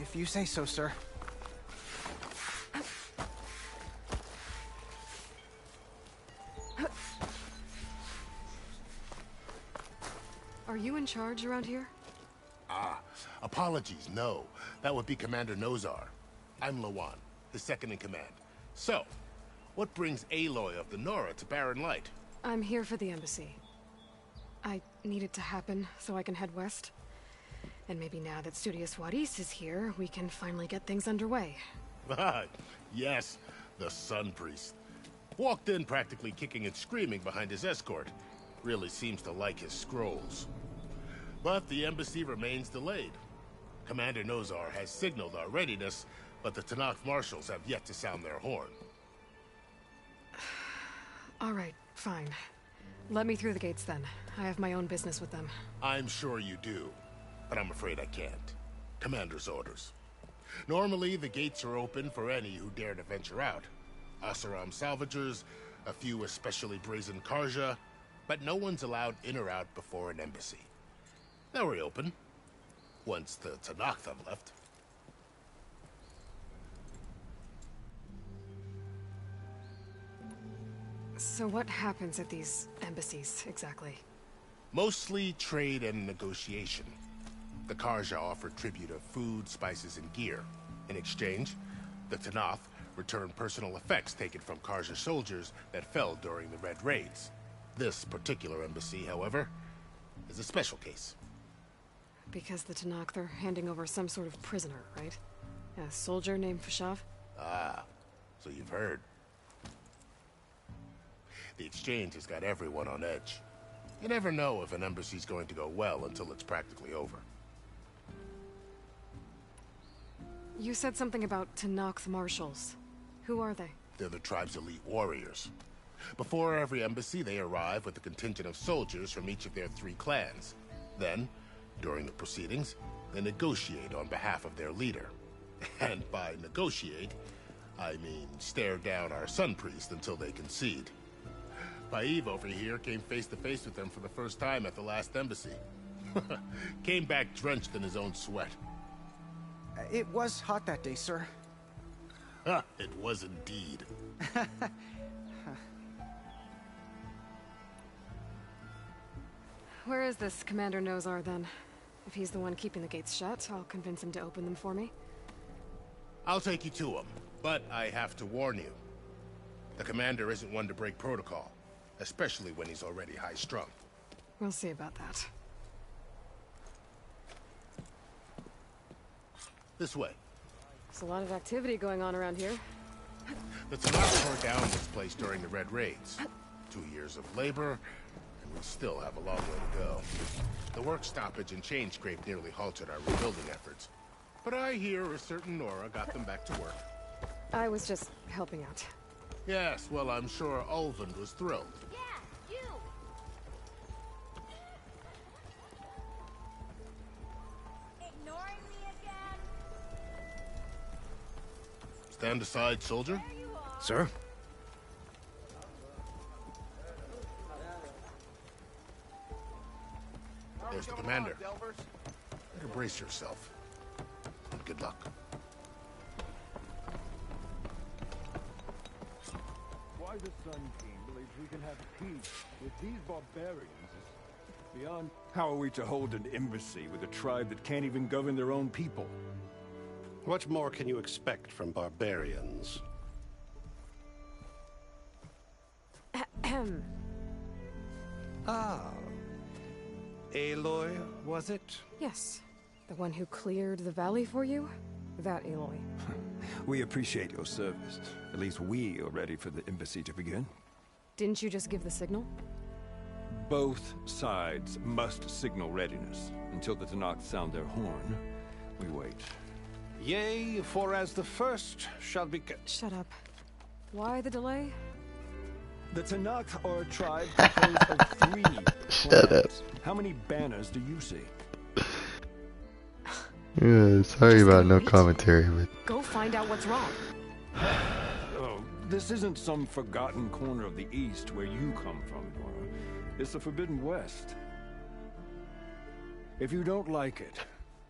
If you say so, sir. Are you in charge around here? Apologies, no. That would be Commander Nozar. I'm Lawan, his second in command. So, what brings Aloy of the Nora to Barren Light? I'm here for the embassy. I need it to happen so I can head west. And maybe now that Studious Juarez is here, we can finally get things underway. Yes, the Sun Priest. Walked in practically kicking and screaming behind his escort. Really seems to like his scrolls. But the embassy remains delayed. Commander Nozar has signaled our readiness, but the Tenakth marshals have yet to sound their horn. All right, fine. Let me through the gates then. I have my own business with them. I'm sure you do, but I'm afraid I can't. Commander's orders. Normally, the gates are open for any who dare to venture out. Asaram salvagers, a few especially brazen Karja, but no one's allowed in or out before an embassy. They'll reopen, once the Tenakth have left. So what happens at these embassies, exactly? Mostly trade and negotiation. The Karja offer tribute of food, spices, and gear. In exchange, the Tenakth return personal effects taken from Karja soldiers that fell during the Red Raids. This particular embassy, however, is a special case. Because the Tenakth are handing over some sort of prisoner, right? A soldier named Fashav? Ah, so you've heard. The exchange has got everyone on edge. You never know if an embassy's going to go well until it's practically over. You said something about Tenakth marshals. Who are they? They're the tribe's elite warriors. Before every embassy, they arrive with a contingent of soldiers from each of their 3 clans. Then, during the proceedings, they negotiate on behalf of their leader. And by negotiate, I mean stare down our Sun Priest until they concede. Paiv over here came face to face with them for the first time at the last embassy. Came back drenched in his own sweat. It was hot that day, sir. It was indeed. Where is this Commander Nozar, then? If he's the one keeping the gates shut, I'll convince him to open them for me. I'll take you to him, but I have to warn you. The commander isn't one to break protocol, especially when he's already high-strung. We'll see about that. This way. There's a lot of activity going on around here. The Tenakth tore down this place during the Red Raids. 2 years of labor, and we still have a long way to go. The work stoppage and chain scrape nearly halted our rebuilding efforts. But I hear a certain Nora got them back to work. I was just helping out. Yes, well, I'm sure Ulvund was thrilled. Yeah, you! Ignoring me again? Stand aside, soldier. There you are. Sir? There's the commander. Better brace yourself. And good luck. Why the Sun King believes we can have peace with these barbarians is beyond... How are we to hold an embassy with a tribe that can't even govern their own people? What more can you expect from barbarians? Ahem. Ah. Aloy, was it? Yes. The one who cleared the valley for you? That Aloy. We appreciate your service. At least we are ready for the embassy to begin. Didn't you just give the signal? Both sides must signal readiness. Until the Tenakth sound their horn, we wait. Yea, for as the first shall be... Shut up. Why the delay? The Tenakth are a tribe composed of 3 Shut up. clans. How many banners do you see? Yeah, sorry Just about gonna no wait? commentary, but Go find out what's wrong. Oh, this isn't some forgotten corner of the East where you come from, Nora. It's the Forbidden West. If you don't like it,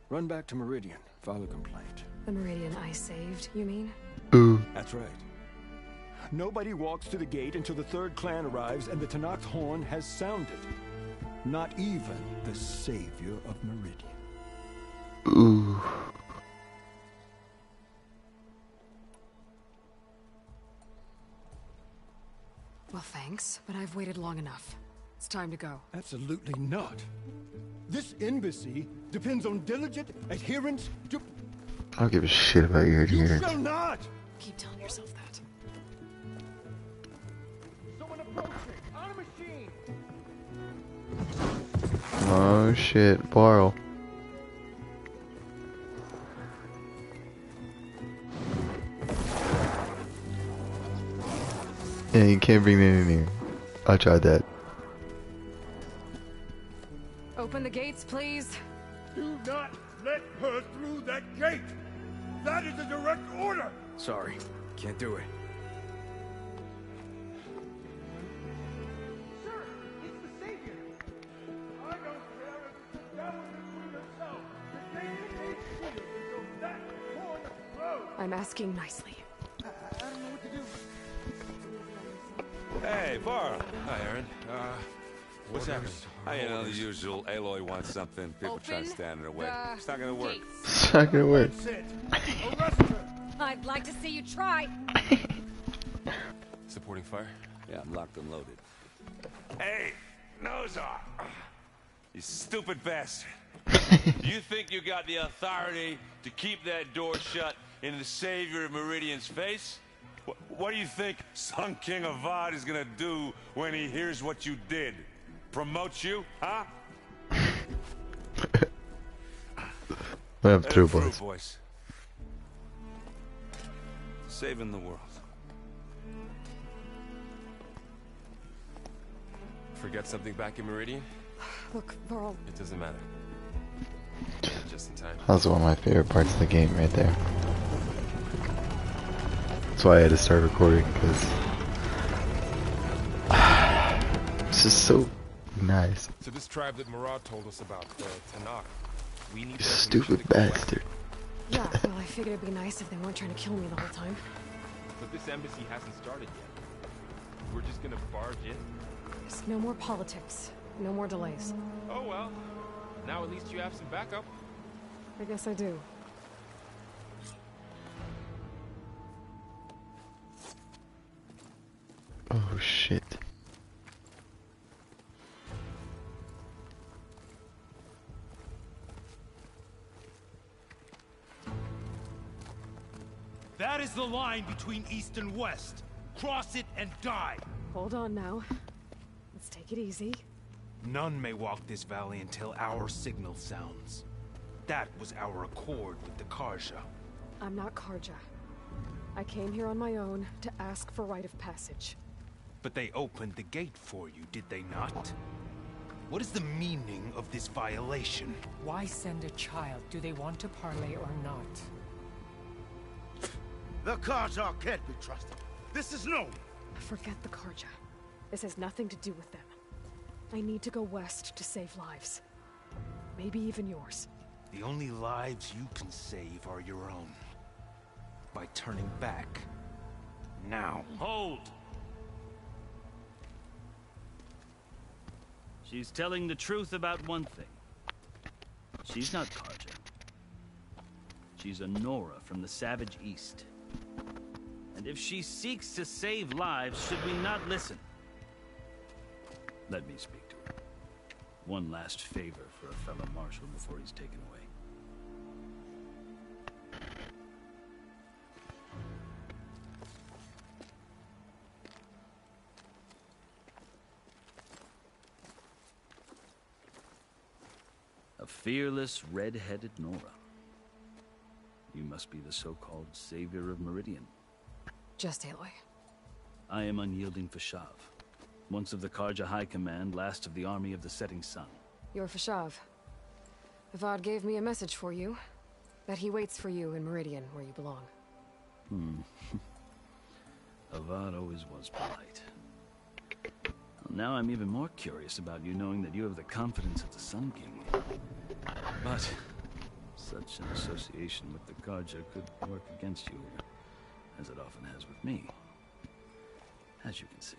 run back to Meridian. File a complaint. The Meridian I saved, you mean? Ooh. That's right. Nobody walks to the gate until the third clan arrives and the Tenakth horn has sounded. Not even the savior of Meridian. Ooh. Well, thanks, but I've waited long enough. It's time to go. Absolutely not. This embassy depends on diligent adherence to... I don't give a shit about your You adherence. shall not! Keep telling yourself that. Someone approaching! On a machine! Oh shit, Barl. Yeah, you can't bring that in here. I tried that. Open the gates, please. Do not let her through that gate! That is a direct order! Sorry, can't do it. Sir, it's the savior! I don't care if it's the devil between yourself! The gate ain't sealed until that horn blows! I'm asking nicely. I don't know what to do. Hey, Varl. Hi, Aaron. What's happening? You know, the usual. Aloy wants something. People try to stand in her way. It's not gonna work. It's not gonna work. That's it! Arrest her! I'd like to see you try. Supporting fire? Yeah, I'm locked and loaded. Hey, Nozar! You stupid bastard. You think you got the authority to keep that door shut in the savior of Meridian's face? What do you think Sun King Avad is gonna do when he hears what you did? Promote you, huh? I have Let two it through, boys. boys. Saving the world. Forget something back in Meridian? Look, Varl, It doesn't matter. Just in time. That was one of my favorite parts of the game right there. That's why I had to start recording, because it's just so nice. So this tribe that Murad told us about, the Tenakth, we need You their stupid permission to go after bastard. yeah, well, I figured it'd be nice if they weren't trying to kill me the whole time. them. But this embassy hasn't started yet. We're just gonna barge in? Just no more politics. No more delays. Oh well. Now at least you have some backup. I guess I do. Oh shit. That is the line between East and West. Cross it and die. Hold on now. Let's take it easy. None may walk this valley until our signal sounds. That was our accord with the Karja. I'm not Karja. I came here on my own to ask for rite of passage. But they opened the gate for you, did they not? What is the meaning of this violation? Why send a child? Do they want to parley or not? The Karja can't be trusted. This is known. Forget the Karja. This has nothing to do with them. I need to go west to save lives. Maybe even yours. The only lives you can save are your own. By turning back. Now. Hold! She's telling the truth about one thing. She's not Karja. She's a Nora from the Savage East. And if she seeks to save lives, should we not listen? Let me speak to her. One last favor for a fellow marshal before he's taken away. A fearless, red-headed Nora. You must be the so-called savior of Meridian. Just Aloy. I am Unyielding Fashav. Once of the Karja High Command, last of the army of the Setting Sun. You're Fashav. Avad gave me a message for you. That he waits for you in Meridian, where you belong. Avad always was polite. Well, now I'm even more curious about you knowing that you have the confidence of the Sun King. But Such an association with the Carja could work against you, as it often has with me. As you can see,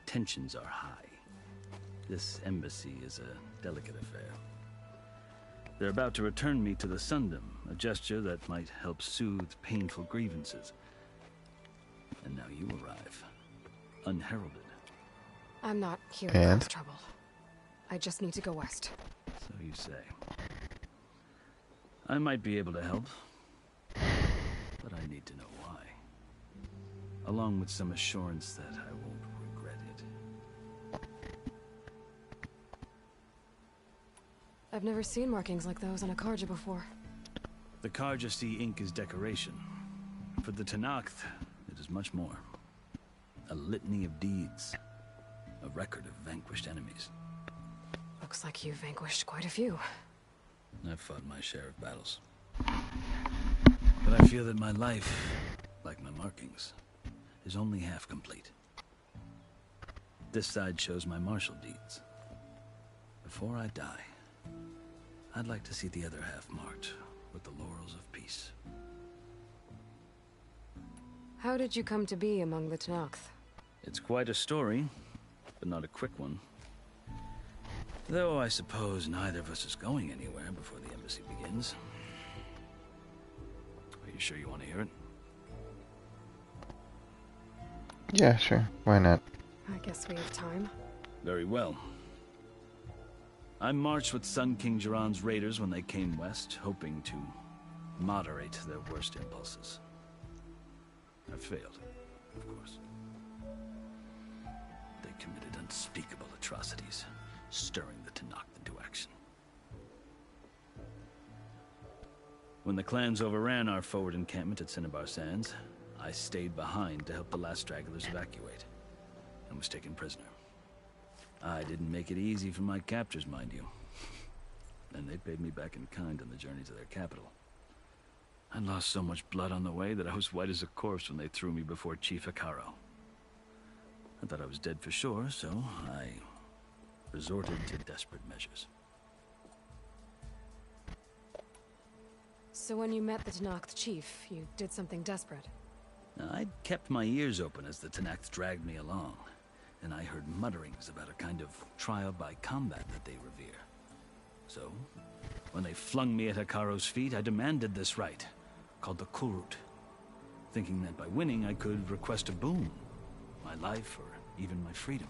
tensions are high. This embassy is a delicate affair. They're about to return me to the Sundom, a gesture that might help soothe painful grievances. And now you arrive, unheralded. I'm not here to cause trouble. I just need to go west. So you say. I might be able to help, but I need to know why. Along with some assurance that I won't regret it. I've never seen markings like those on a Carja before. The Carja see ink as decoration. For the Tenakth, it is much more. A litany of deeds. A record of vanquished enemies. Looks like you've vanquished quite a few. I've fought my share of battles. But I feel that my life, like my markings, is only half complete. This side shows my martial deeds. Before I die, I'd like to see the other half marked with the laurels of peace. How did you come to be among the Tenakth? It's quite a story, but not a quick one. Though I suppose neither of us is going anywhere before the embassy begins. Are you sure you want to hear it? Yeah, sure. Why not? I guess we have time. Very well. I marched with Sun King Jiran's raiders when they came west, hoping to moderate their worst impulses. I failed, of course. They committed unspeakable atrocities, stirring the Tenakth into action. When the clans overran our forward encampment at Cinnabar Sands, I stayed behind to help the last stragglers evacuate, and was taken prisoner. I didn't make it easy for my captors, mind you. And they paid me back in kind on the journey to their capital. I lost so much blood on the way that I was white as a corpse when they threw me before Chief Hekarro. I thought I was dead for sure, so I resorted to desperate measures. So when you met the Tenakth chief, you did something desperate? I'd kept my ears open as the Tenakth dragged me along, and I heard mutterings about a kind of trial by combat that they revere. So, when they flung me at Hekarro's feet, I demanded this right, called the Kulrut, thinking that by winning I could request a boon, my life or even my freedom.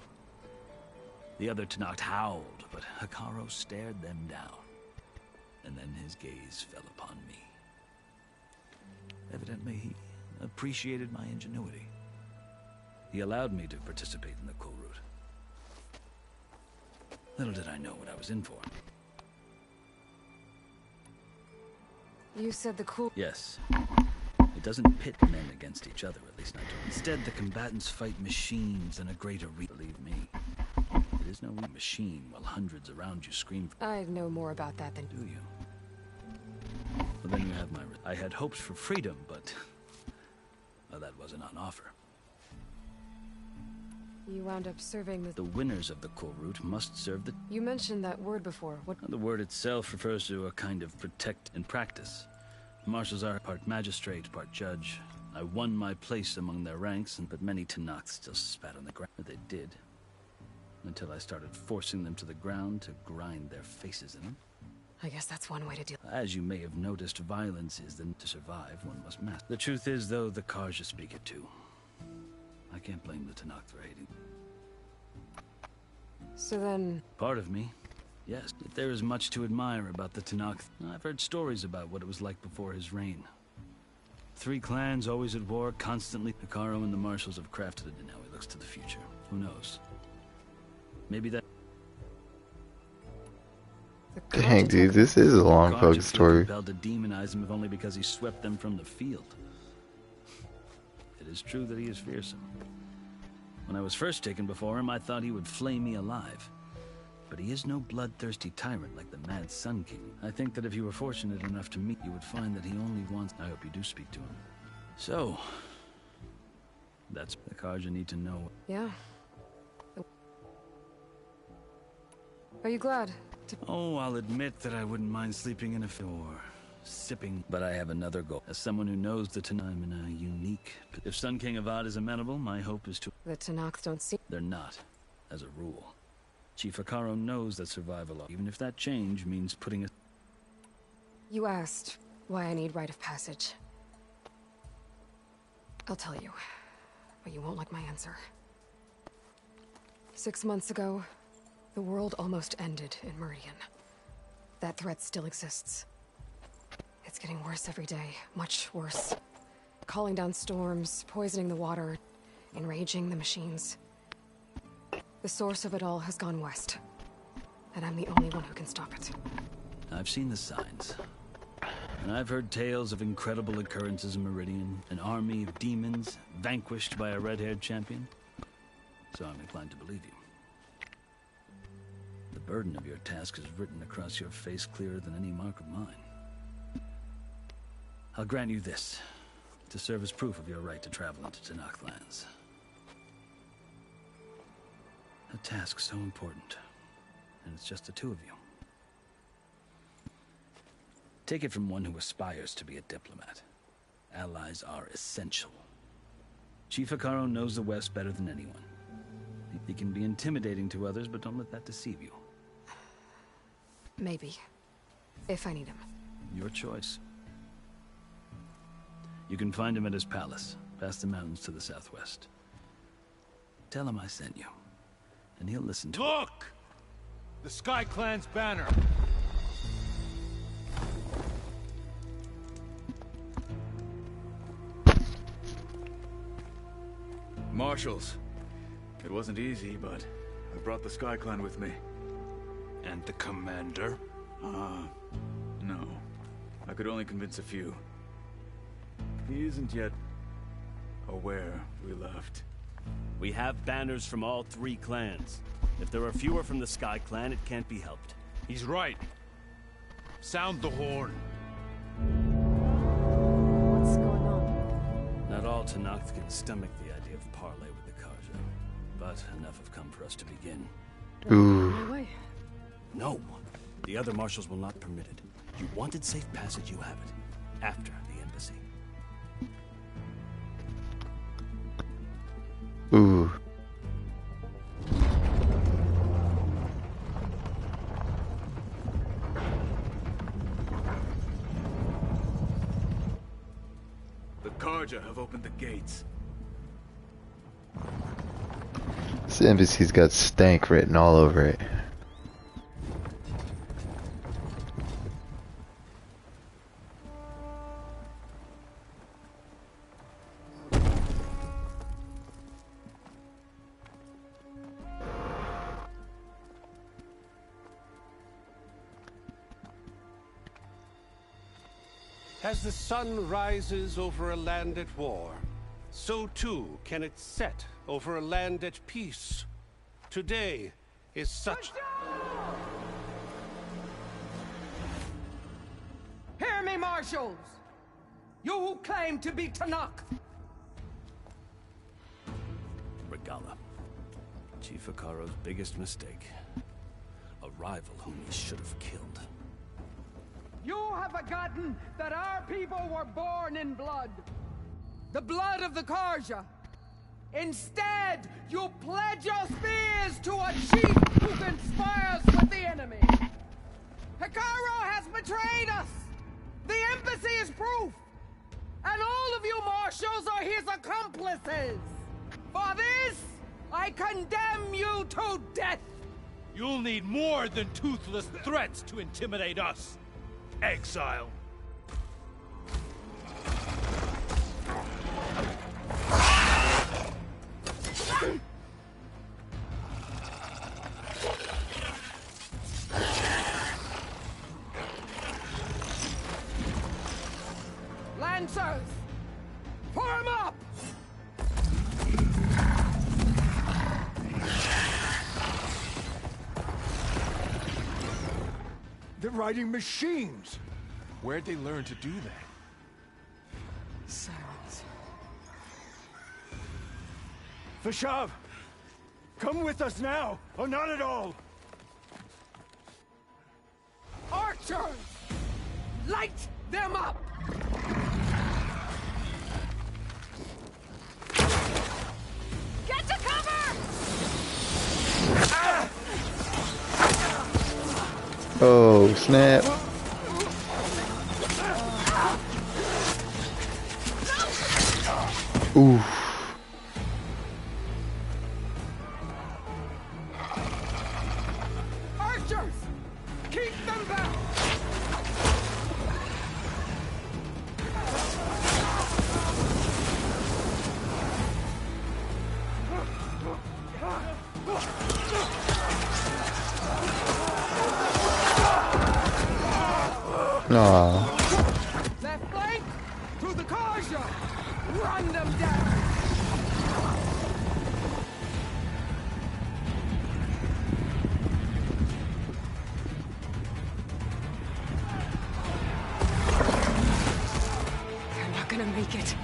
The other Tenakth howled, but Hekarro stared them down, and then his gaze fell upon me. Evidently, he appreciated my ingenuity. He allowed me to participate in the Kulrut. Little did I know what I was in for. You said the Kulrut... Yes. It doesn't pit men against each other, at least not to. Instead, the combatants fight machines in a greater believe me. It is no machine while hundreds around you scream. I know more about that than... Do you? Well, then you have my... I had hopes for freedom, but... well, that wasn't on offer. You wound up serving The winners of the Kulrut must serve the... You mentioned that word before. What... The word itself refers to a kind of protect in practice. Marshals are part magistrate, part judge. I won my place among their ranks, but many Tenakth still spat on the ground. They did. Until I started forcing them to the ground to grind their faces in them. I guess that's one way to deal. As you may have noticed, violence is the to survive, one must master. The truth is, though, the Carja speak it too. I can't blame the Tenakth for hating. So then... Part of me, yes. There is much to admire about the Tenakth. I've heard stories about what it was like before his reign. 3 clans always at war, constantly. Hekarro and the marshals have crafted it, and now he looks to the future. Who knows? Maybe that... Dang, dude, this is a long fucking story. Compelled to demonize him if only because he swept them from the field. It is true that he is fearsome. When I was first taken before him, I thought he would flay me alive. But he is no bloodthirsty tyrant like the Mad Sun King. I think that if you were fortunate enough to meet, you would find that he only wants... I hope you do speak to him. So... that's the Carja need to know. Yeah. Are you glad? Oh, I'll admit that I wouldn't mind sleeping in a or sipping, but I have another goal. As someone who knows the Tanakh in a unique... If Sun King Avad is amenable, my hope is to... The Tanakhs don't see... They're not, as a rule. Chief Hekarro knows that survival, even if that change means putting a... You asked why I need rite of passage. I'll tell you, but you won't like my answer. 6 months ago, the world almost ended in Meridian. That threat still exists. It's getting worse every day, much worse. Calling down storms, poisoning the water, enraging the machines. The source of it all has gone west, and I'm the only one who can stop it. I've seen the signs. And I've heard tales of incredible occurrences in Meridian, an army of demons vanquished by a red-haired champion. So I'm inclined to believe you. The burden of your task is written across your face clearer than any mark of mine. I'll grant you this, to serve as proof of your right to travel into Tanakh lands. A task so important, and it's just the two of you. Take it from one who aspires to be a diplomat. Allies are essential. Chief Hekarro knows the West better than anyone. He can be intimidating to others, but don't let that deceive you. Maybe. If I need him. Your choice. You can find him at his palace, past the mountains to the southwest. Tell him I sent you, and he'll listen to it. Look! The Sky Clan's banner! Marshals. It wasn't easy, but I brought the Sky Clan with me. And the commander? No. I could only convince a few. He isn't yet aware we left. We have banners from all 3 clans. If there are fewer from the Sky Clan, it can't be helped. He's right. Sound the horn. What's going on? Not all Tanakh can stomach the idea of parley with the Karja, but enough have come for us to begin. Ooh. No, the other marshals will not permit it. You wanted safe passage, you have it. After the embassy. Ooh. The Karja have opened the gates. This embassy's got stank written all over it. As the sun rises over a land at war, so too can it set over a land at peace. Today is such... Hear me, marshals! You who claim to be Tanakh! Regalla. Chief Hekarro's biggest mistake. A rival whom he should have killed. You have forgotten that our people were born in blood. The blood of the Karja. Instead, you pledge your spears to a chief who conspires with the enemy. Hekarro has betrayed us. The embassy is proof. And all of you marshals are his accomplices. For this, I condemn you to death. You'll need more than toothless threats to intimidate us. Exile. Lancers, form up! They're riding machines! Where'd they learn to do that? Silence. Vashav! Come with us now, or not at all! Archers! Light them up! Get to cover! Oh, snap. Ooh. Archers! Keep them back! Aww. Left flank! To the Karja! Run them down! They're not gonna make it.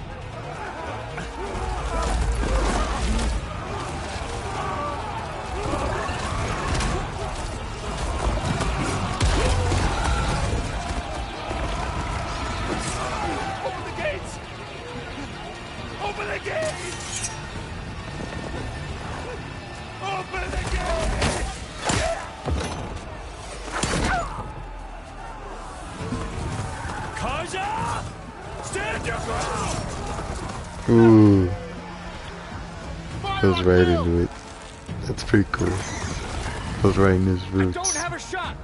Open the gates! Open the gates! Open the gates! Karja! Stand your ground! Ooh. Goes right into it. That's pretty cool. Goes right in his roots. Don't have a shot!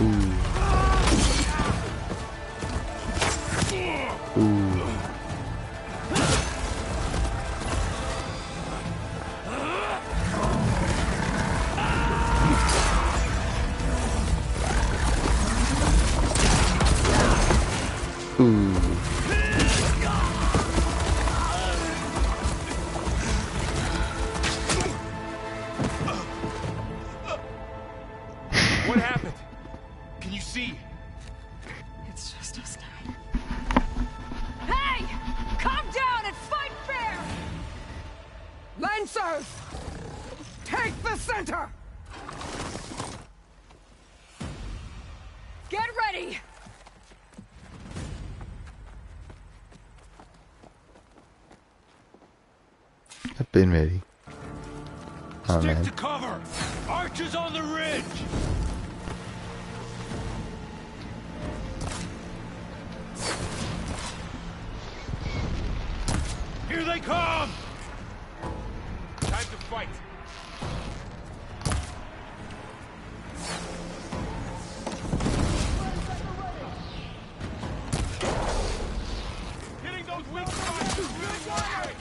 Ooh. Ooh. Ooh. What happened? Can you see? It's just us now. Hey! Calm down and fight fair! Lancers! Take the center! Get ready! I've been ready. Oh Stick man. to cover! Archers on the ridge! Here they come! Time to fight! Hitting those weak spots! Good work!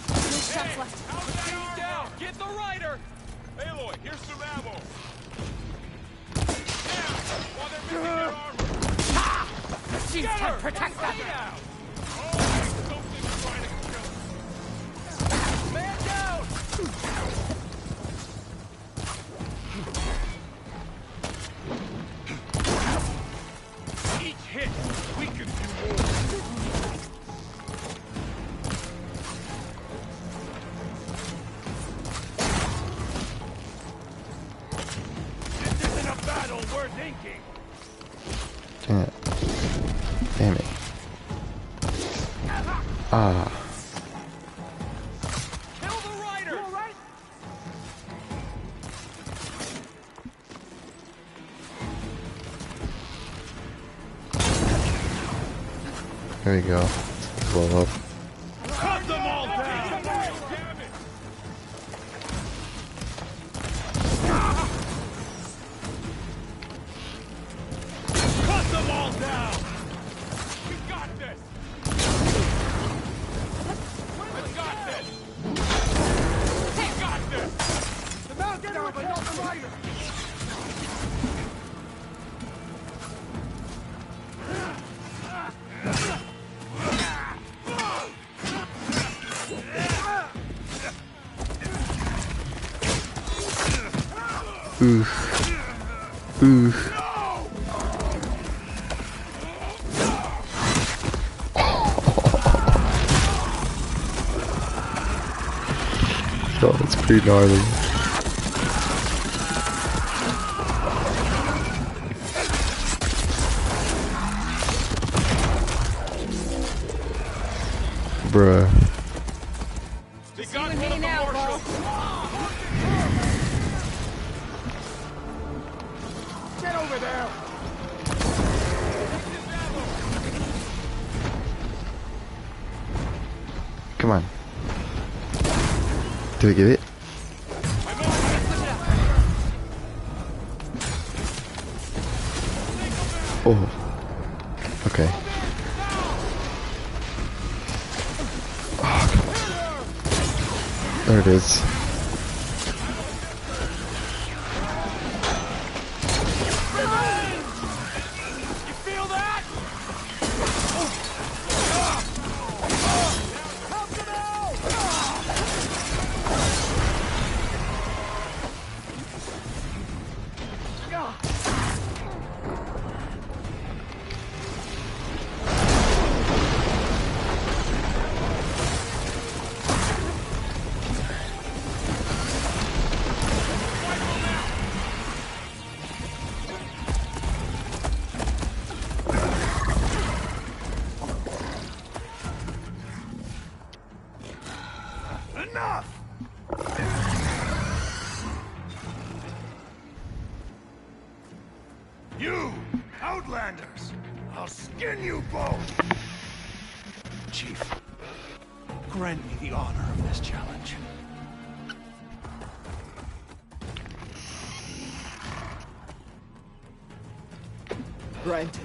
No shots left. How's that armor? Down! Get the rider! Aloy, here's some ammo! Now, while they're missing their armor! Machines can't protect them! Oh, something's trying to kill us. Man down! Each hit weakens you more. This isn't a battle worth inking. Damn it. Ah. Kill the rider! You all right? There we go. Blow up. Cut them all down! Cut them all down! We got this! We got this! We got this! The mount's down, but not the rider! Oof. Oof. The That's pretty gnarly. Bruh. They got one of the marshals. Get over there! Come on. Do we get it? Oh. Okay. Oh, there it is. You, Outlanders! I'll skin you both! Chief, grant me the honor of this challenge. Granted.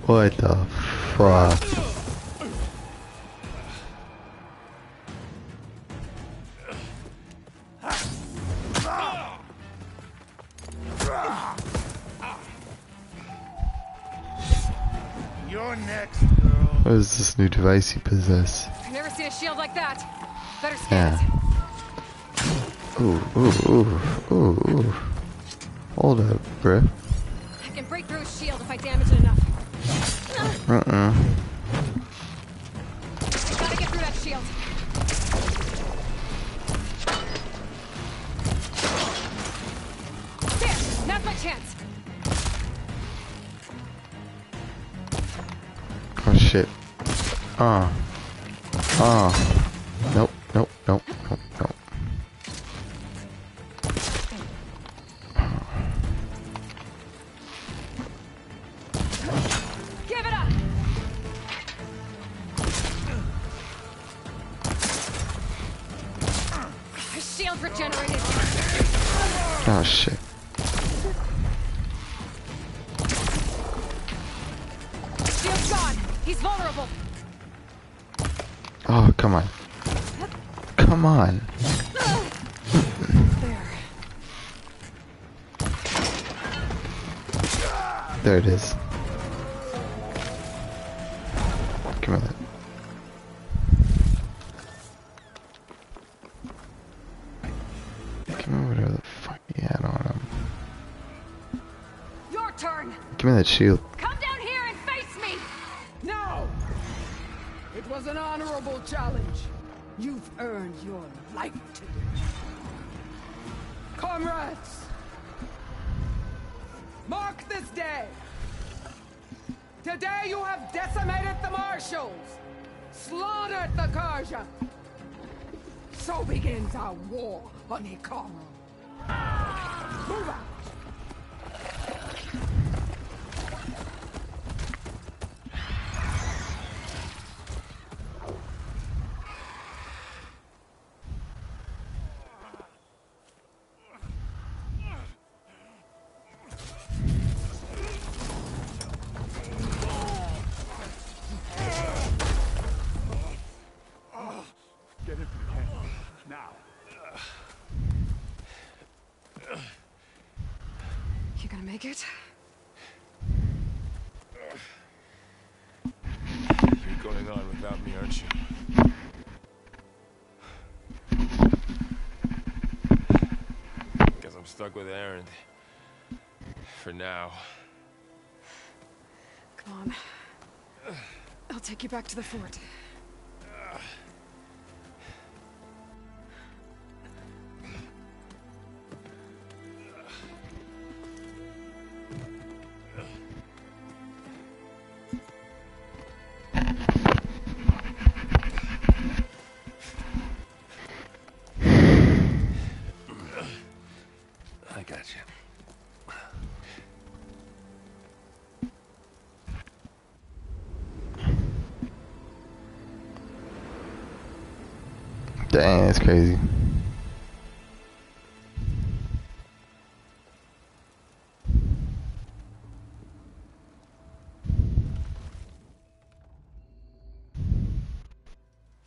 What the fuck? You're next, girl. What is this new device you possess? I've never seen a shield like that. Better scan Yeah. Ooh. Ooh. Hold up, bruh. it. I can break through a shield if I damage it enough. Uh-uh. I gotta get through that shield. There! Now's my chance! Oh shit. Nope. Give it up! My shield regenerated! Oh shit. Shield's gone! He's vulnerable! Oh, come on. Come on. There it is. Come on. Give me whatever the fuck he had on him. Your turn! Give me that shield. Come down here and face me! No! It was an honorable challenge. You've earned your life today. Comrades! Mark this day! Today you have decimated the Marshals! Slaughtered the Karja! So begins our war on Hikaru. Move out! Get it if you can. Now. You gonna make it? You're going on without me, aren't you? Guess I'm stuck with Erend. For now. Come on. I'll take you back to the fort. I got you. Dang, that's crazy.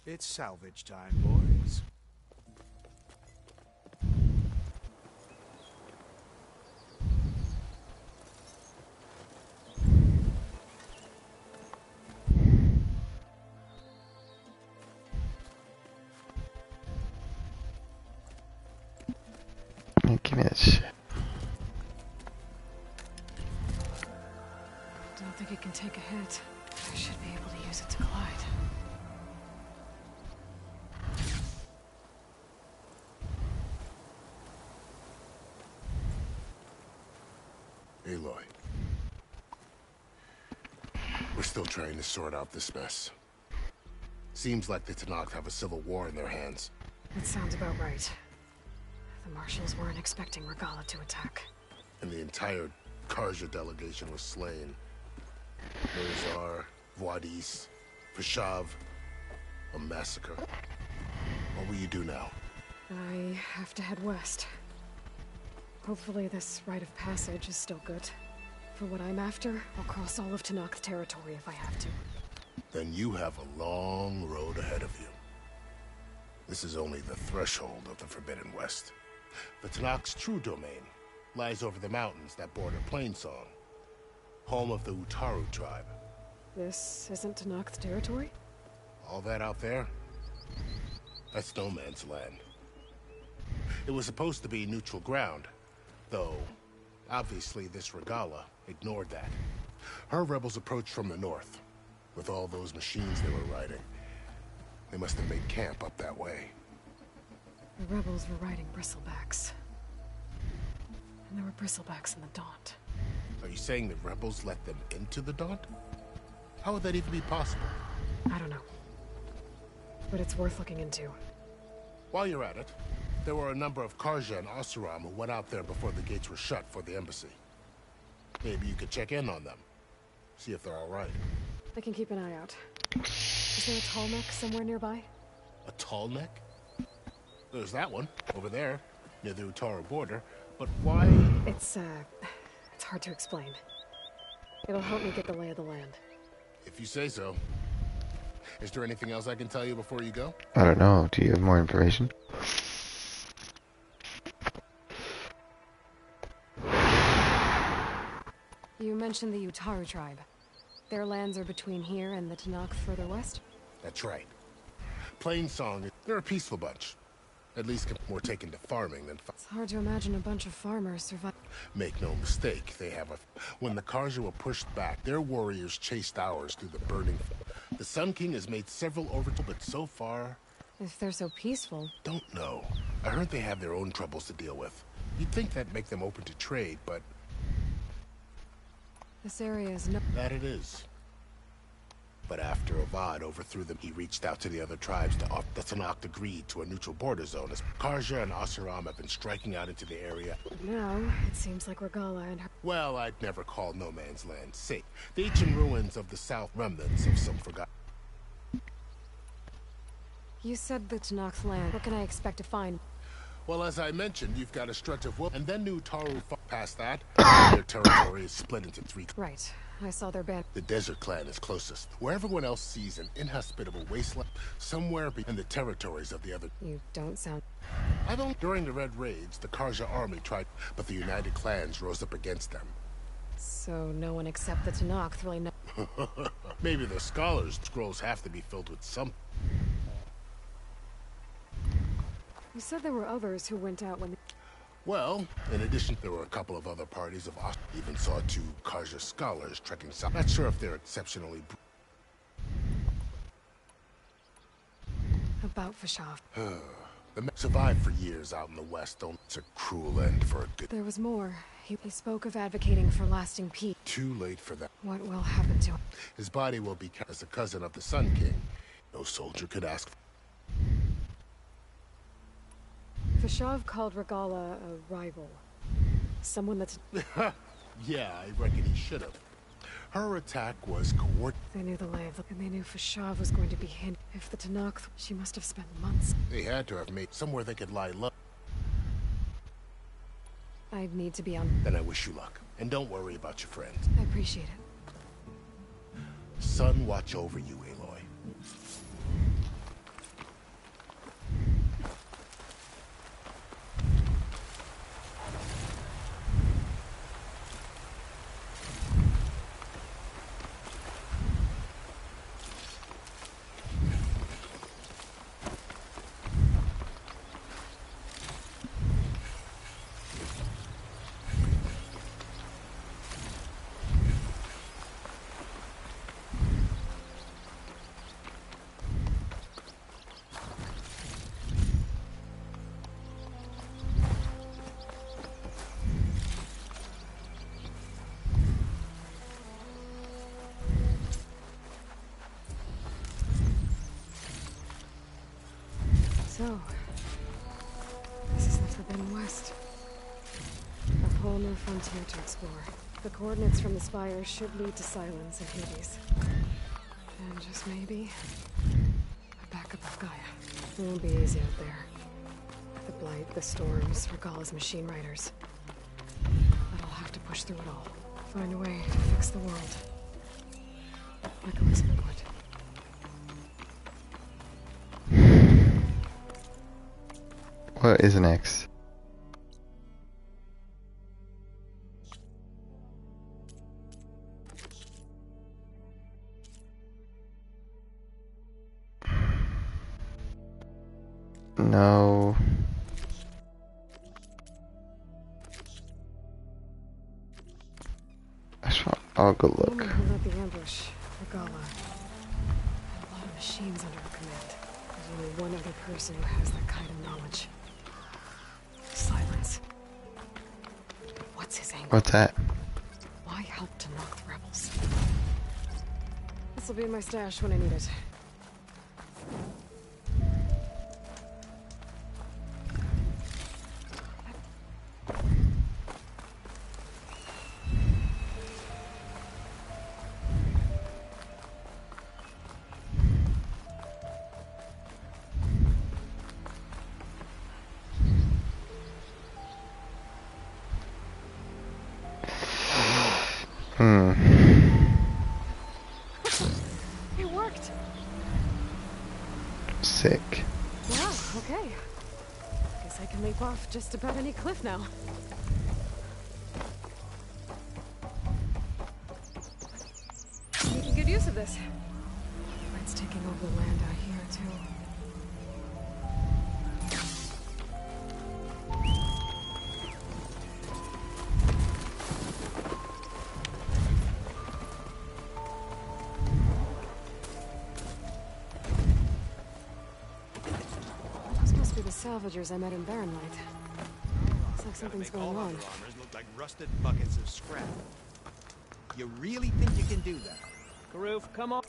It's salvage time, boys. Give me that shit. Don't think it can take a hit. I should be able to use it to glide. Aloy. We're still trying to sort out this mess. Seems like the Tenakth have a civil war in their hands. That sounds about right. The Marshals weren't expecting Regalla to attack. And the entire Carja delegation was slain. Nozar, Wadis, Fashav, a massacre. What will you do now? I have to head west. Hopefully this rite of passage is still good. For what I'm after, I'll cross all of Tenakth territory if I have to. Then you have a long road ahead of you. This is only the threshold of the Forbidden West. The Tenakth's true domain lies over the mountains that border Plainsong, home of the Utaru tribe. This isn't Tenakth territory? All that out there? That's no man's land. It was supposed to be neutral ground, though obviously this Regalla ignored that. Her rebels approached from the north, with all those machines they were riding. They must have made camp up that way. The rebels were riding bristlebacks. And there were bristlebacks in the Daunt. Are you saying the rebels let them into the Daunt? How would that even be possible? I don't know. But it's worth looking into. While you're at it, there were a number of Carja and Oseram who went out there before the gates were shut for the embassy. Maybe you could check in on them. See if they're all right. I can keep an eye out. Is there a Tallneck somewhere nearby? A Tallneck? There's that one, over there, near the Utaru border. But why? It's hard to explain. It'll help me get the lay of the land. If you say so. Is there anything else I can tell you before you go? I don't know. Do you have more information? You mentioned the Utaru tribe. Their lands are between here and the Tenakth further west? That's right. Plainsong, they're a peaceful bunch. At least more taken to farming than... It's hard to imagine a bunch of farmers survive. Make no mistake, they have a... When the Carja were pushed back, their warriors chased ours through the burning... The Sun King has made several overtures, but so far... If they're so peaceful... Don't know. I heard they have their own troubles to deal with. You'd think that'd make them open to trade, but... This area is no... That it is. But after Avad overthrew them, he reached out to the other tribes to offer. The Tenakth agreed to a neutral border zone as Carja and Oseram have been striking out into the area. Now, it seems like Regalla and her... Well, I'd never call no man's land safe. The ancient ruins of the south, remnants of some forgotten... You said the Tenakth land. What can I expect to find? Well, as I mentioned, you've got a stretch of wood, and then New Taru past that. Their territory is split into three... Right. I saw their band. The Desert Clan is closest, where everyone else sees an inhospitable wasteland somewhere in the territories of the other... You don't sound... During the Red Raids, the Carja army tried, but the United Clans rose up against them. So no one except the Tenakth really know... Maybe the scholars' scrolls have to be filled with some... You said there were others who went out when... Well, in addition, there were a couple of other parties of Ost. Even saw 2 Karja scholars trekking south. Not sure if they're exceptionally. About Fashav. The men survived for years out in the west. It's a cruel end for a good. There was more. He spoke of advocating for lasting peace. Too late for that. What will happen to him? His body will be kept as a cousin of the Sun King. No soldier could ask. Fashav called Regala a rival. Someone that's... Yeah, I reckon he should have. Her attack was coordinated. They knew the lay of the... And they knew Fashav was going to be hit. If the Tenakth... She must have spent months. They had to have made somewhere they could lie low. I'd need to be on... Then I wish you luck. And don't worry about your friends. I appreciate it. Sun watch over you, Aloy. So, this is the Forbidden West. A whole new frontier to explore. The coordinates from the spires should lead to Silence and Hades. And just maybe, a backup of Gaia. It won't be easy out there. The Blight, the Storms, Regala's machine riders. But I'll have to push through it all. Find a way to fix the world. Like Elizabeth would. What is next? No. I'll go look. Who led the ambush? Regala. And a lot of machines under her command. There's only one other person who has that kind of knowledge. Silence. What's his angle? What's that? Why help to knock the rebels? This'll be in my stash when I need it. It worked. Sick. Wow, okay. Guess I can leap off just about any cliff now. Making good use of this. It's taking over the land out here, too. Salvagers I met in Barren Light. Looks like something's going on. Armors look like rusted buckets of scrap. You really think you can do that? Karuf, come on.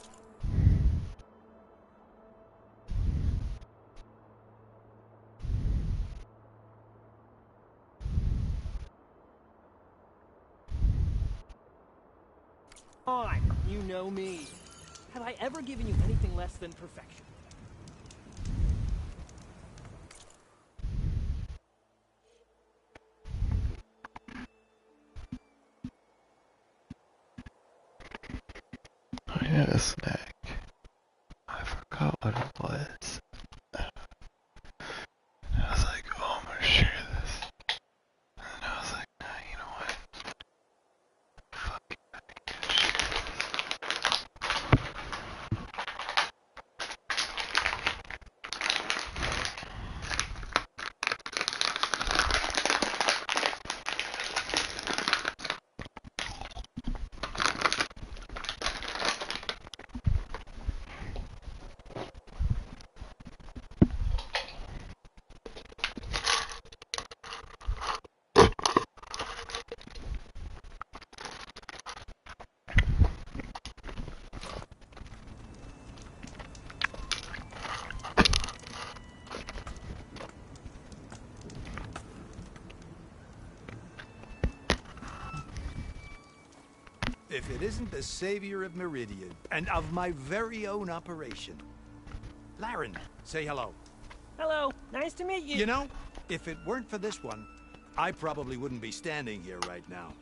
Fine, you know me. Have I ever given you anything less than perfection? I had a snack. I forgot what it was. I was like, oh, I'm gonna share this. And then I was like, nah, you know what? Fuck it, I think I should share this. if it isn't the savior of Meridian, and of my very own operation. Laren, say hello. Hello, nice to meet you. You know, if it weren't for this one, I probably wouldn't be standing here right now.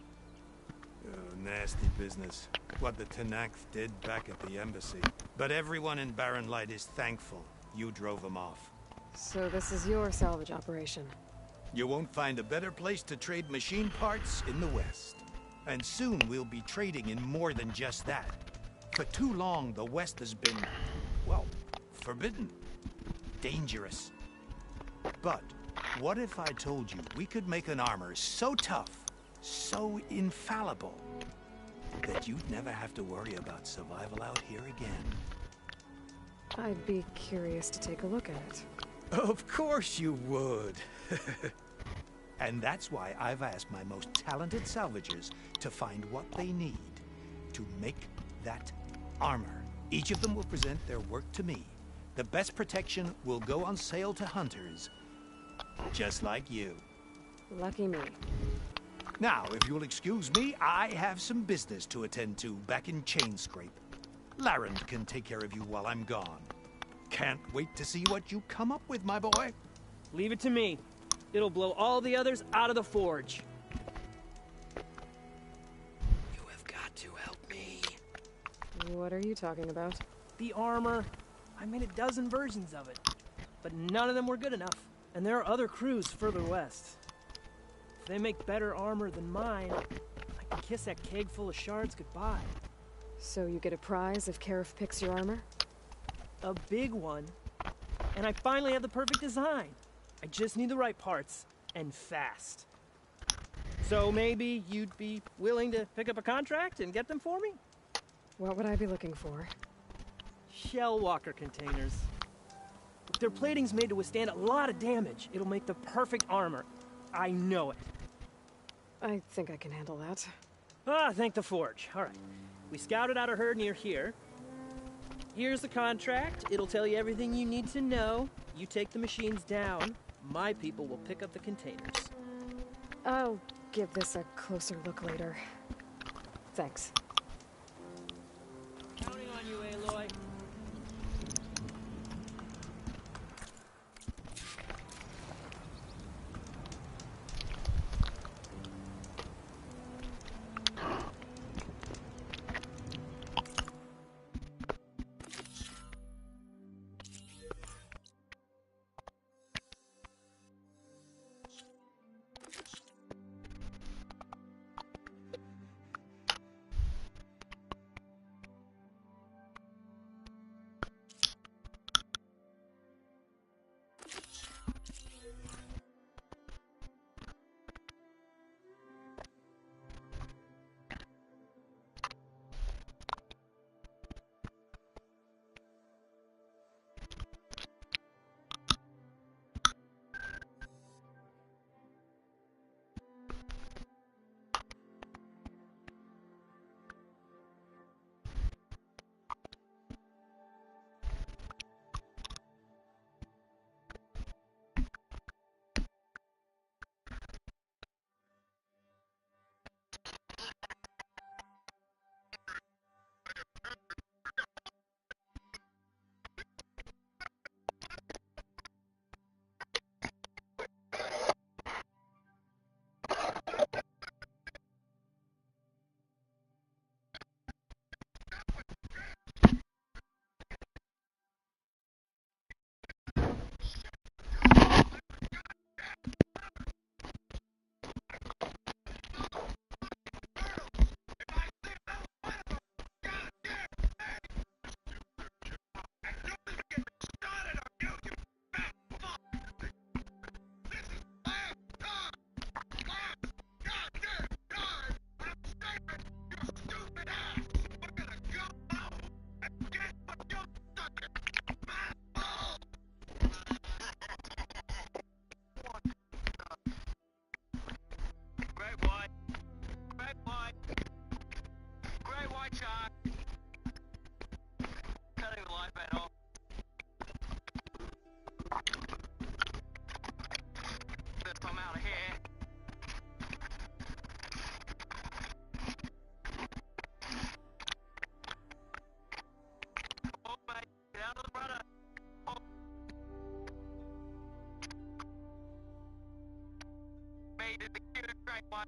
Oh, nasty business. What the Tenakth did back at the embassy. But everyone in Barren Light is thankful you drove them off. So this is your salvage operation? You won't find a better place to trade machine parts in the West. And soon we'll be trading in more than just that. For too long, the West has been, well, forbidden. Dangerous. But what if I told you we could make an armor so tough, so infallible, that you'd never have to worry about survival out here again? I'd be curious to take a look at it. Of course you would. And that's why I've asked my most talented salvagers to find what they need to make that armor. Each of them will present their work to me. The best protection will go on sale to hunters, just like you. Lucky me. Now, if you'll excuse me, I have some business to attend to back in Chainscrape. Laren can take care of you while I'm gone. Can't wait to see what you come up with, my boy. Leave it to me. It'll blow all the others out of the forge. You have got to help me. What are you talking about? The armor. I made a dozen versions of it, but none of them were good enough. And there are other crews further west. If they make better armor than mine, I can kiss that keg full of shards goodbye. So you get a prize if Karif picks your armor? A big one. And I finally have the perfect design. I just need the right parts, and fast. So maybe you'd be willing to pick up a contract and get them for me? What would I be looking for? Shell walker containers. If their plating's made to withstand a lot of damage, it'll make the perfect armor. I know it. I think I can handle that. Ah, thank the forge. All right. We scouted out a herd near here. Here's the contract. It'll tell you everything you need to know. You take the machines down. My people will pick up the containers. I'll give this a closer look later. Thanks. Counting on you, Aloy.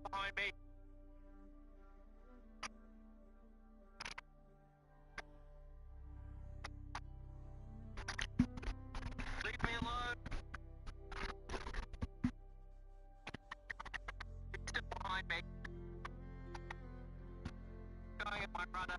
behind me. Leave me alone. Still behind me. Going at my brother.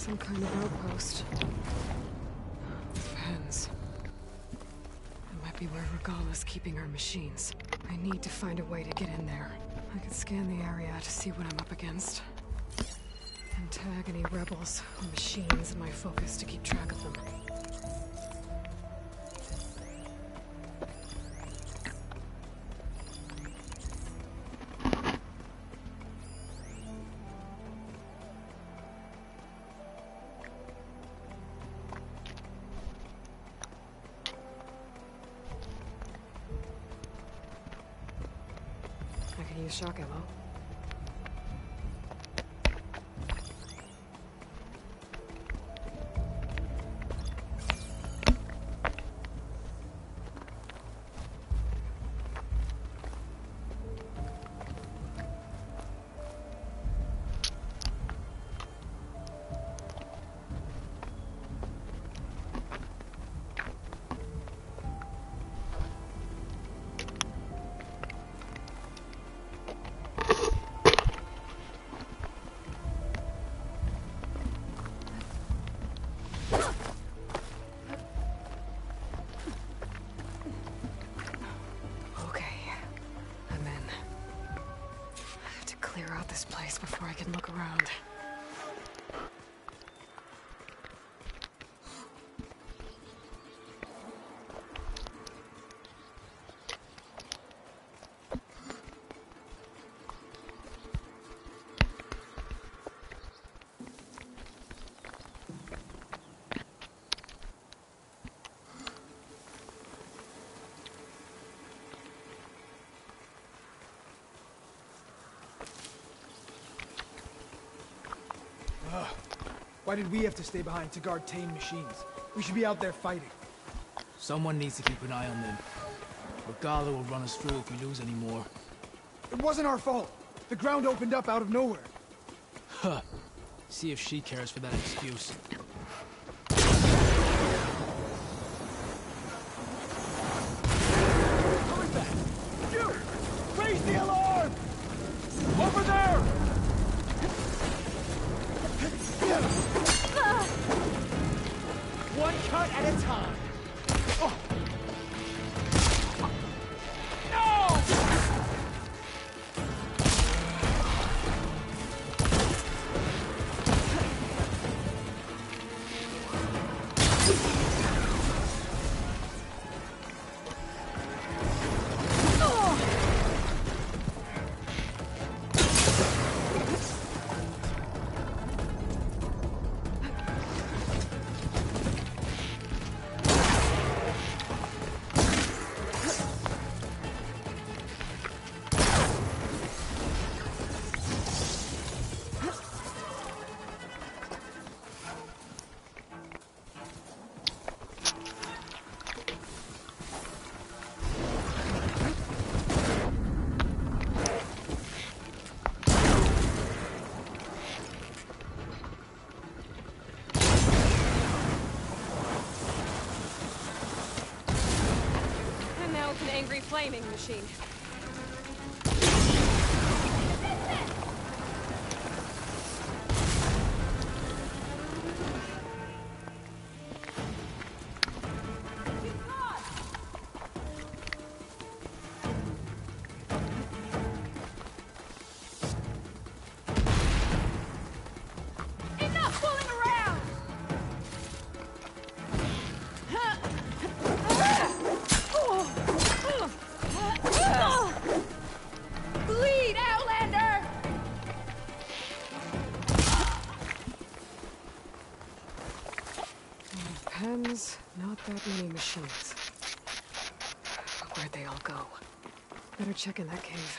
Some kind of outpost. Pens. It might be where Regala's keeping her machines. I need to find a way to get in there. I could scan the area to see what I'm up against. And tag any rebels or machines in my focus to keep track of them. I can use shock ammo. This place before I can look around. Why did we have to stay behind to guard tame machines? We should be out there fighting. Someone needs to keep an eye on them. Regala will run us through if we lose any more. It wasn't our fault. The ground opened up out of nowhere. Huh. See if she cares for that excuse. Coming back! You! Raise the alarm! Over there! One cut at a time. Oh. No! Angry flaming machine. Pens, not that many machines. Where'd they all go? Better check in that cave.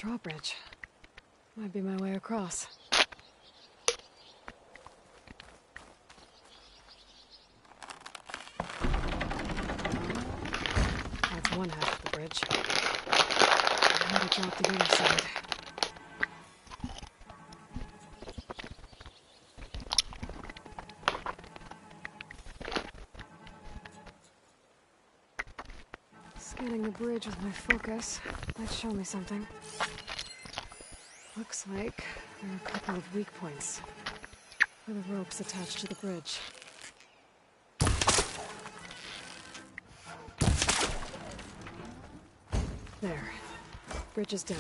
drawbridge. Might be my way across. That's one half of the bridge. Now to drop the other side. Scanning the bridge with my focus might show me something. Looks like there are a couple of weak points where the ropes attached to the bridge. There. Bridge is down.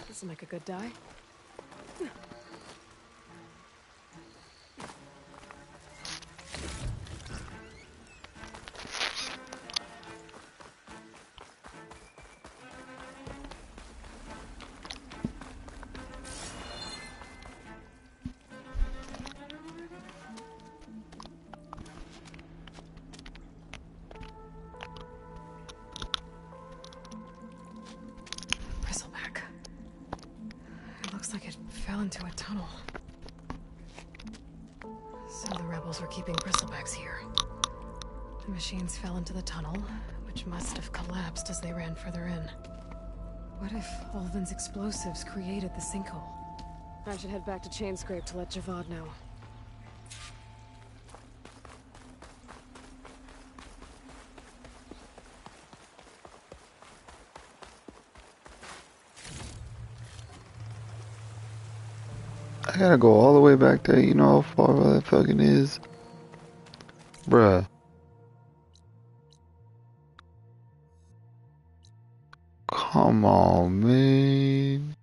This'll make a good die. Like it fell into a tunnel. So the rebels were keeping bristlebacks here. The machines fell into the tunnel, which must have collapsed as they ran further in. What if Ulvin's explosives created the sinkhole? I should head back to Chainscrape to let Javad know. I gotta go all the way back there, you know how far that fucking is? Bruh. Come on, man.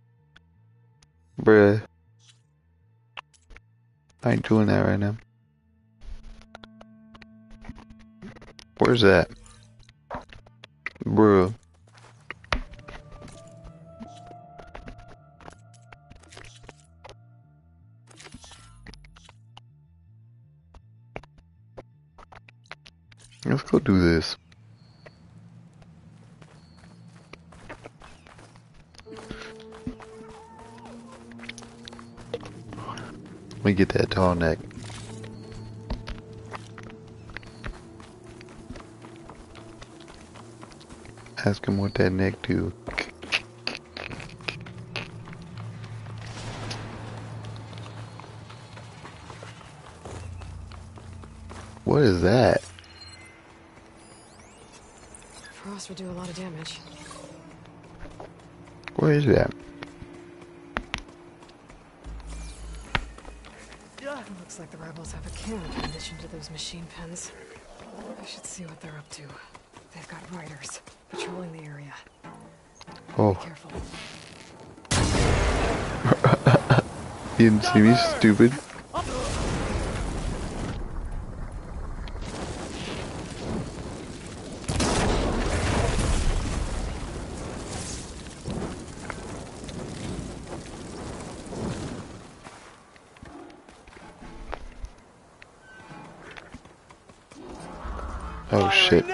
Bruh. I ain't doing that right now. Where's that? Bruh. Let's go do this. Let me get that tall neck. Ask him what that neck do. What is that? Frost would do a lot of damage. What is that? Looks like the rebels have a camp in addition to those machine pens. I should see what they're up to. They've got riders patrolling the area. Oh. Be careful. You didn't see me, stupid. Oh shit.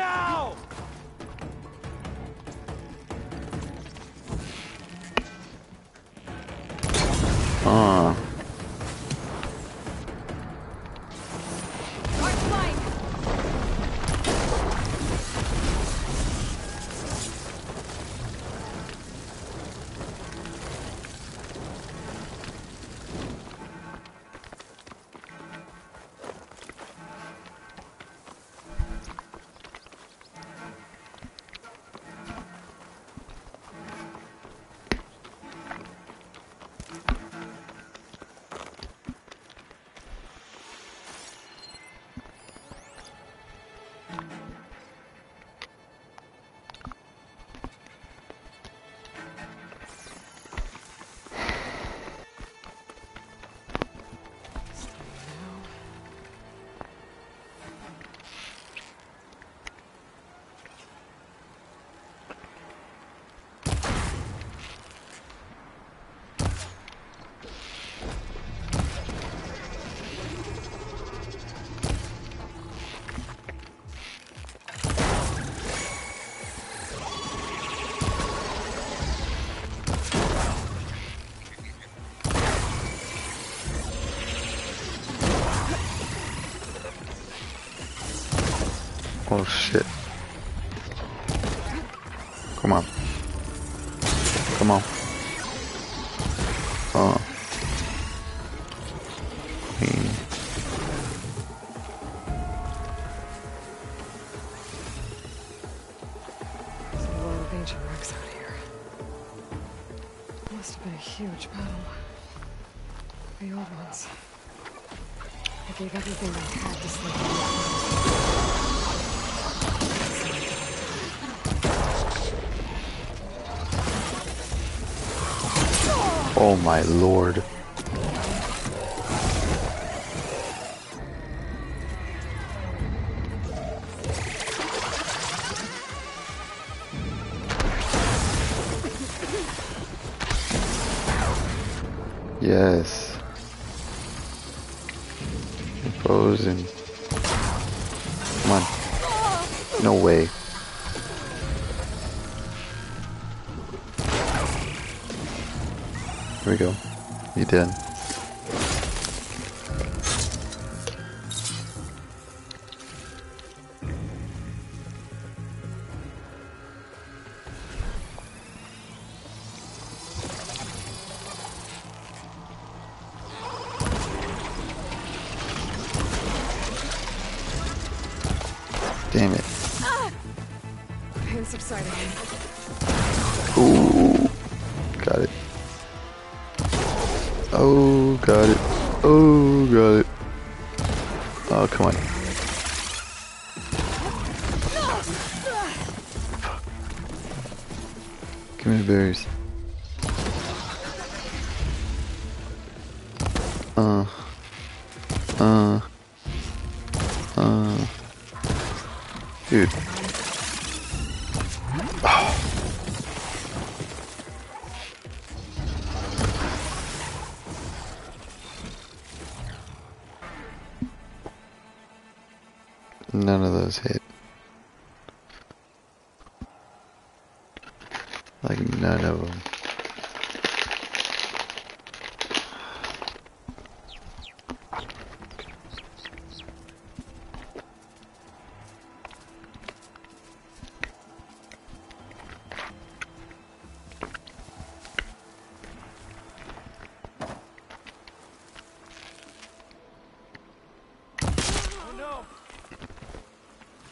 Oh shit. Come on. Come on. There's a lot of ancient wrecks out here. Must have been a huge battle. The old ones. They gave everything they had to sleep. Oh my lord. Yes. Frozen. Come on. No way. Here we go. You did. Damn it. Pain subsiding. Ooh. Got it. Oh, got it. Oh, got it. Oh, come on. Give me the berries. Dude. None of those hit. Like none of them.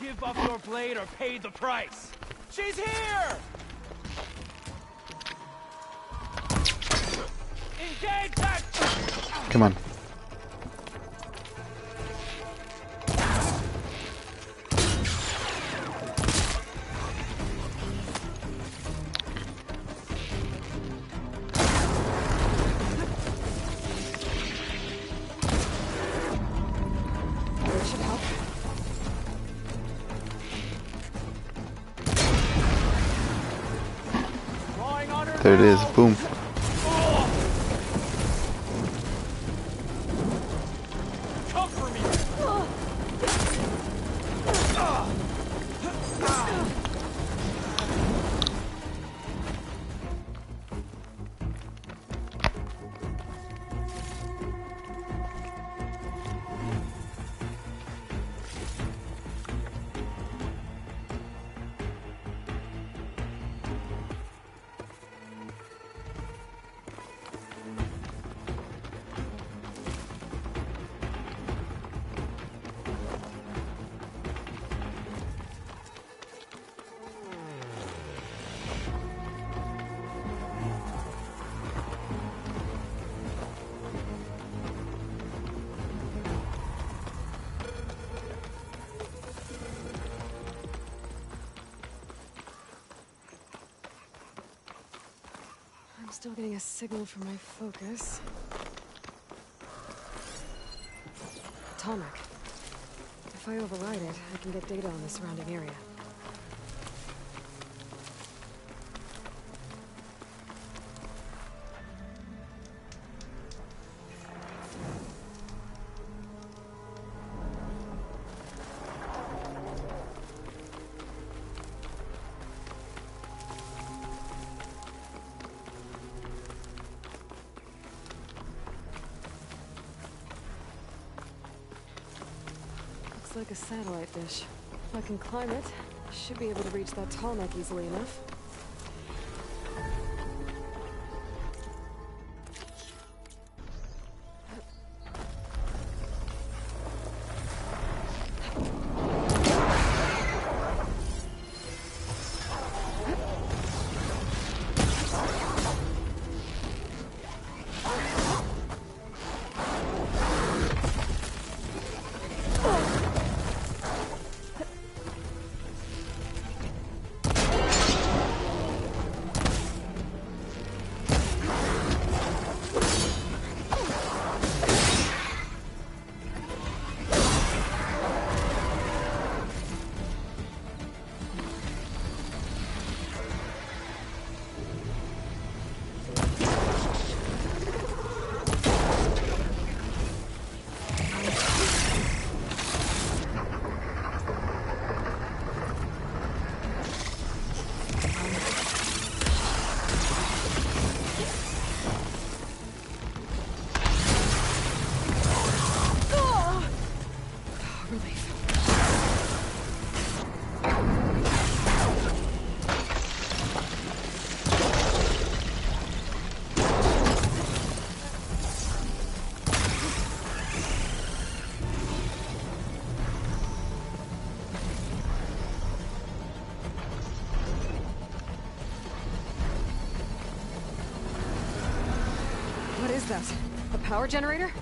Give up your blade or pay the price. She's here! Engage that! Come on. That should help. There it is. Boom. Cover me! I'm still getting a signal from my focus. Tarmac. If I override it, I can get data on the surrounding area. Looks like a satellite dish. If I can climb it, I should be able to reach that tall neck easily enough. What is that? A power generator?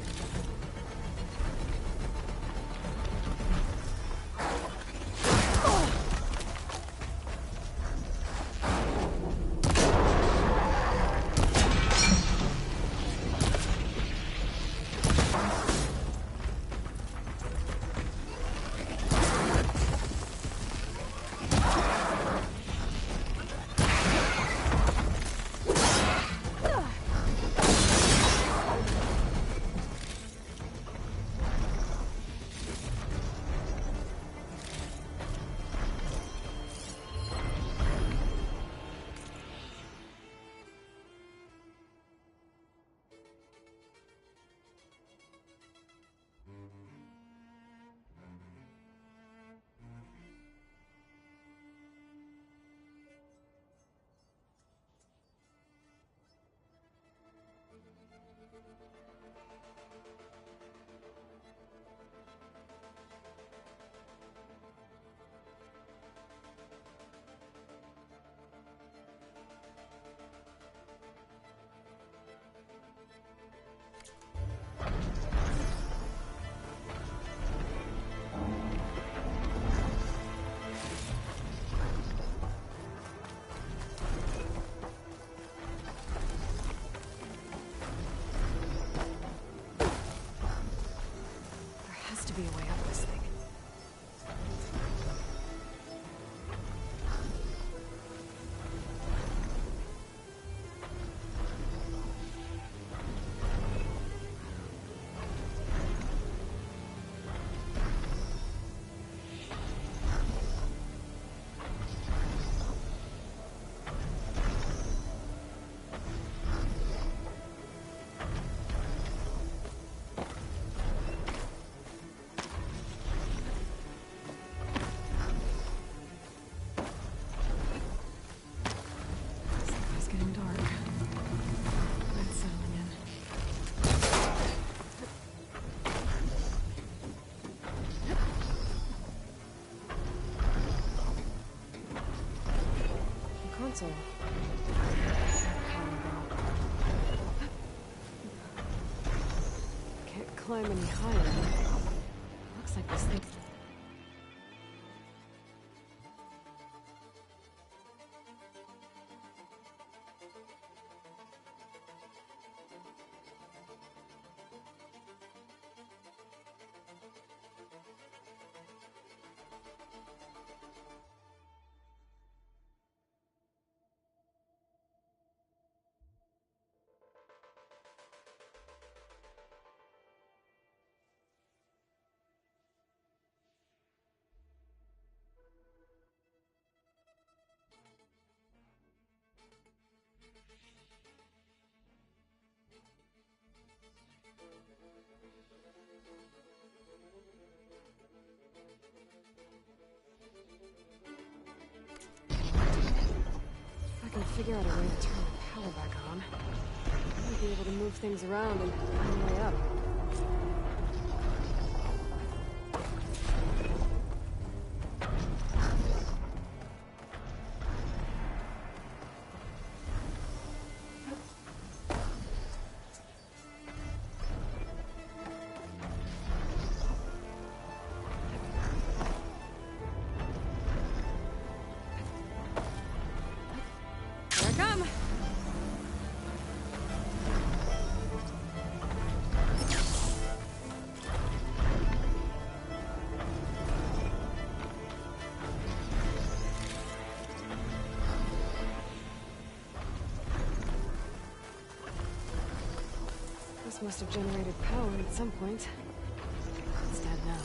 To be a way out of this thing. Console. Can't climb any higher. Looks like this thing. can figure out a way to turn the power back on, I might be able to move things around and find a way up. This must have generated power at some point. It's dead now.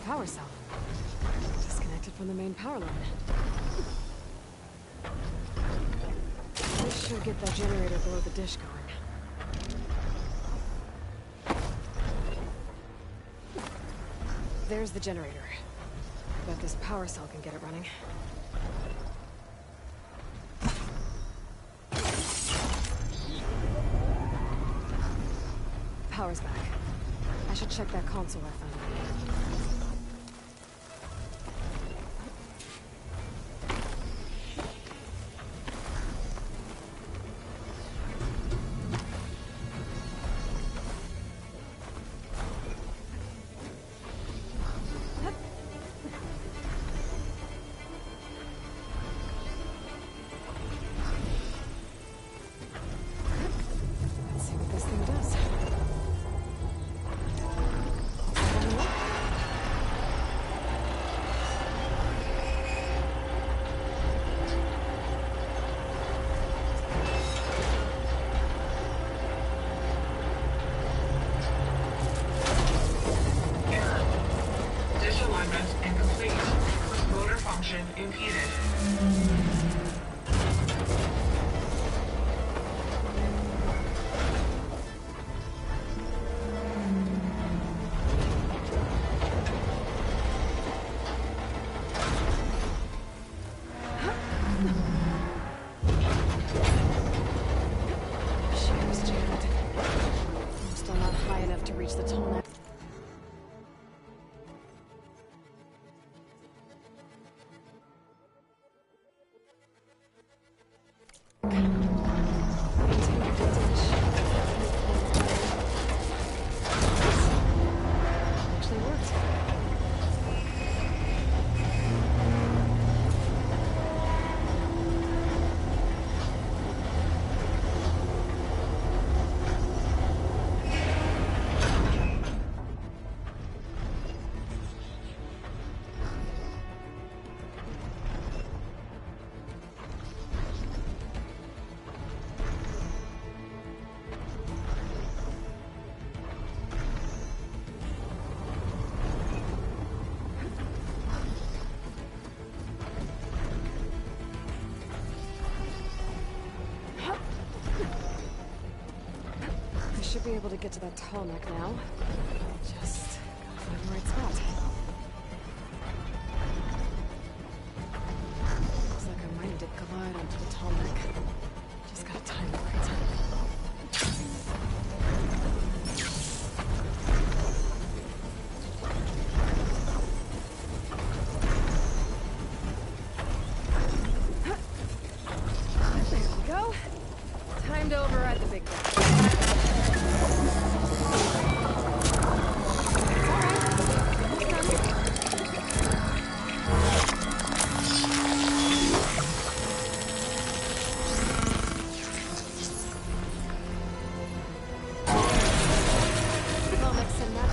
Power cell. Disconnected from the main power line. This should get that generator below the dish going. There's the generator. Bet this power cell can get it running. Power's back. I should check that console I found. Let's see what this thing does. Disalignment incomplete. Motor function impeded. Shit was jammed. I'm still not high enough to reach the tunnel net. Actually worked. I should be able to get to that tall neck now. Just gotta find the right spot. Looks like I might did glide onto the tall neck. Just gotta time the right time. There we go. Time to override the big guy. Well, mix in that.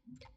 You